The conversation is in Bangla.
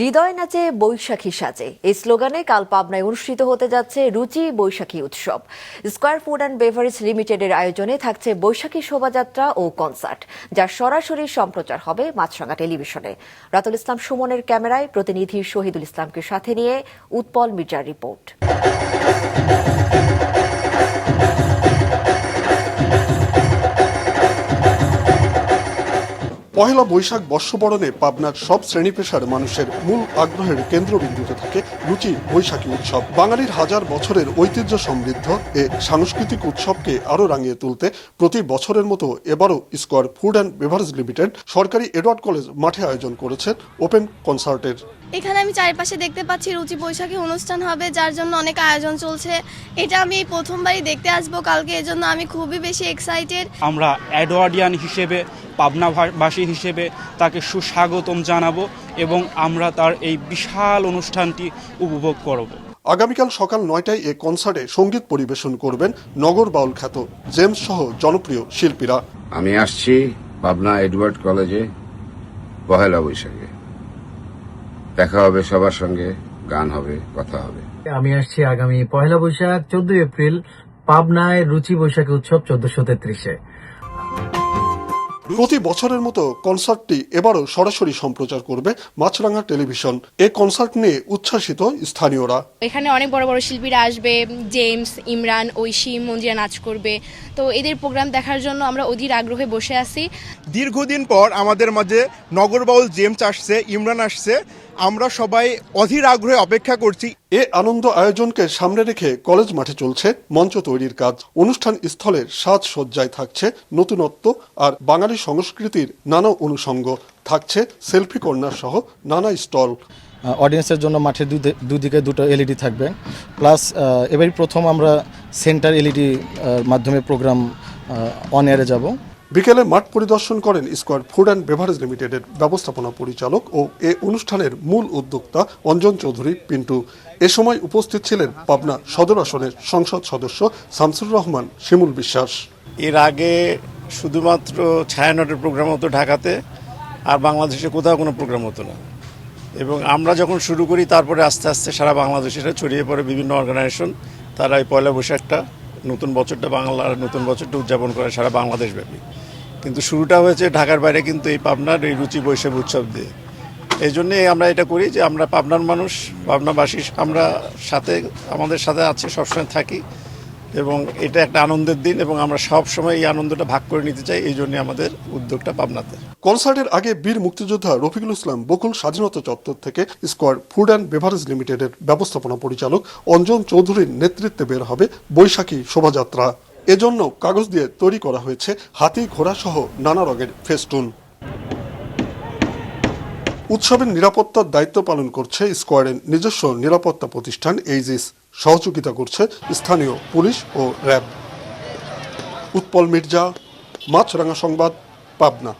হৃদয় নাচে বৈশাখী সাজে এই স্লোগানে কাল পাবনায় অনুষ্ঠিত হতে যাচ্ছে রুচি বৈশাখী উৎসব। স্কয়ার ফুড অ্যান্ড বেভারেজ লিমিটেডের আয়োজনে থাকছে বৈশাখী শোভাযাত্রা ও কনসার্ট, যার সরাসরি সম্প্রচার হবে মাছরাঙা টেলিভিশনে। রাতুল ইসলাম সুমনের ক্যামেরায় প্রতিনিধি শহীদুল ইসলামকে সাথে নিয়ে উৎপল মির্জার রিপোর্ট। পহেলা বৈশাখ বর্ষবরণে পাবনার সব শ্রেণী পেশার মানুষের মূল আগ্রহের কেন্দ্রবিন্দুতে থাকে রুচি বৈশাখী উৎসব। বাঙালির হাজার বছরের ঐতিহ্য সমৃদ্ধ এ সাংস্কৃতিক উৎসবকে আরও রাঙিয়ে তুলতে প্রতি বছরের মতো এবারও square food and beverage limited সরকারি এডওয়ার্ড কলেজ মাঠে আয়োজন করেছে ওপেন কনসার্টের। এখানে আমি চারিপাশে দেখতে পাচ্ছি রুচি বৈশাখী অনুষ্ঠান হবে, যার জন্য অনেক আয়োজন চলছে। এটা আমি এই প্রথমবারই দেখতে আসবো কালকে, এজন্য আমি খুবই বেশি এক্সাইটেড। আমরা অ্যাডওয়ার্ডিয়ান হিসেবে, পাবনাবাসী হিসেবে তাকে সুস্বাগতম জানাবো এবং আমরা তার এই বিশাল অনুষ্ঠানটি উপভোগ করব। আগামীকাল সকাল 9টায় এ কনসার্টে সঙ্গীত পরিবেশন করবেন নগর বাউল খ্যাত জেমস সহ জনপ্রিয় শিল্পীরা। আমি আসছি পাবনা এডওয়ার্ড কলেজে পহেলা বৈশাখে। দেখা হবে সবার সঙ্গে, গান হবে, কথা হবে। আমি আসছি আগামী পহেলা বৈশাখ 14 এপ্রিল পাবনায় রুচি বৈশাখী উৎসব 1433-এ। প্রতি বছরের মতো কনসার্টটি এবারও সরাসরি সম্প্রচার করবে মাছরাঙা টেলিভিশন। এই কনসার্ট নিয়ে উচ্ছ্বাসিত স্থানীয়রা। এখানে অনেক বড় বড় শিল্পীরা আসবে, জেমস, ইমরান, ঐশী, মঞ্জিরা নাচ করবে। তো এদের প্রোগ্রাম দেখার জন্য আমরা অধীর আগ্রহে বসে আছি। দীর্ঘদিন পর আমাদের মাঝে নগরবাউল জেমস আসছে, ইমরান আসছে। আমরা সবাই অধীর আগ্রহে অপেক্ষা করছি। এ আনন্দ আয়োজনকে সামনে রেখে কলেজ মাঠে চলছে মঞ্চ তৈরির কাজ। অনুষ্ঠান স্থলের সাজসজ্জায় থাকছে নতুনত্ব আর বাঙালি সংস্কৃতির নানা অনুষঙ্গ। থাকছে সেলফি কর্নার সহ নানা স্টল। অডিয়েন্সের জন্য মাঠে দুদিকে দুটো এলইডি থাকবে, প্লাস এবারই প্রথম আমরা সেন্টার এলইডি মাধ্যমে প্রোগ্রাম অন এয়ারে যাব। বিকেলে মাঠ পরিদর্শন করেন স্কয়ার ফুড অ্যান্ড বেভারেজ লিমিটেডের ব্যবস্থাপনা পরিচালক ও এ অনুষ্ঠানের মূল উদ্যোক্তা অঞ্জন চৌধুরী পিন্টু। এ সময় উপস্থিত ছিলেন পাবনা সদর আসনের সংসদ সদস্য শামসুর রহমান শিমুল বিশ্বাস। এর আগে শুধুমাত্র ছায়ানটের প্রোগ্রাম হতো ঢাকাতে, আর বাংলাদেশে কোথাও কোনো প্রোগ্রাম হতো না। এবং আমরা যখন শুরু করি তারপরে আস্তে আস্তে সারা বাংলাদেশে ছড়িয়ে পড়ে বিভিন্ন অর্গানাইজেশন। তারা এই পয়লা বৈশাখটা, নতুন বছরটা, বাংলার নতুন বছরটা উদযাপন করে সারা বাংলাদেশব্যাপী। কিন্তু শুরুটা হয়েছে ঢাকার বাইরে, কিন্তু এই পাবনার এই রুচি বৈশাখ উৎসব দিয়ে। এই জন্যে আমরা এটা করি যে আমরা পাবনার মানুষ, পাবনাবাসী আমরা আমাদের সাথে আছে, সবসময় থাকি এবং এটা একটা আনন্দের দিন এবং আমরা সবসময় এই আনন্দটা ভাগ করে নিতে চাই। এই জন্য আমাদের উদ্যোগটা পাবনাতে। কনসার্টের আগে বীর মুক্তিযোদ্ধা রফিকুল ইসলাম বকুল স্বাধীনতা চত্বর থেকে স্কয়ার ফুড অ্যান্ড বেভারেজ লিমিটেডের ব্যবস্থাপনা পরিচালক অঞ্জন চৌধুরীর নেতৃত্বে বের হবে বৈশাখী শোভাযাত্রা। এজন্য কাগজ দিয়ে তৈরি করা হয়েছে হাতি, ঘোড়া সহ নানা রঙের ফেস্টুন। উৎসবের নিরাপত্তার দায়িত্ব পালন করছে স্কয়ারের নিজস্ব নিরাপত্তা প্রতিষ্ঠান এইজিস। সহযোগিতা করছে স্থানীয় পুলিশ ও র্যাব। উৎপল মির্জা, মাছরাঙা সংবাদ, পাবনা।